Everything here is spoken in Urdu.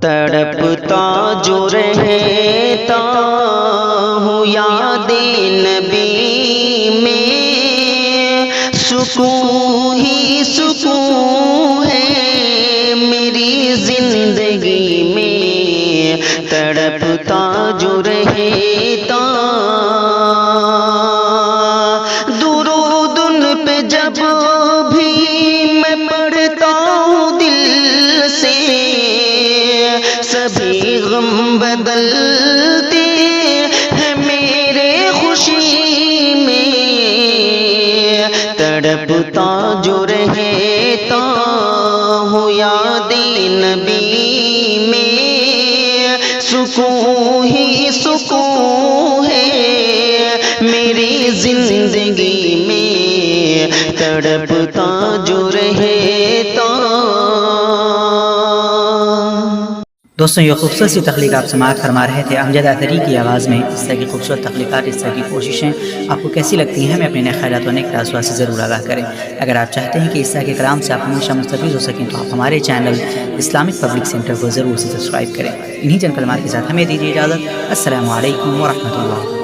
تڑپتا جو رہتا ہوں یاد نبی میں، سکون ہی سکون ہے میری زندگی میں، تڑپتا جو رہتا درود ان پہ جب بھی میں پڑھتا ہوں دل سے، سبھی غم بدلتے ہیں میرے خوشی میں، تڑپتا جو رہتا ہوں یاد نبی میں، سکون ہی سکون ہے میری زندگی میں، تڑپتا جو رہتا۔ دوستوں یہ خوبصورت سی تخلیق آپ سماعت فرما رہے تھے امجد اطہری کی آواز میں۔ اس طرح کی خوبصورت تخلیقات، اس طرح کی کوششیں آپ کو کیسی لگتی ہیں، ہمیں اپنے نئے خیالات و نئے تاثرات سے ضرور آگاہ کریں۔ اگر آپ چاہتے ہیں کہ اس طرح کے کلام سے آپ ہمیشہ مستفید ہو سکیں تو آپ ہمارے چینل اسلامک پبلک سینٹر کو ضرور سے سبسکرائب کریں۔ انہی چند کلمات کے ساتھ ہمیں دیجیے اجازت۔ السلام علیکم ورحمۃ اللہ۔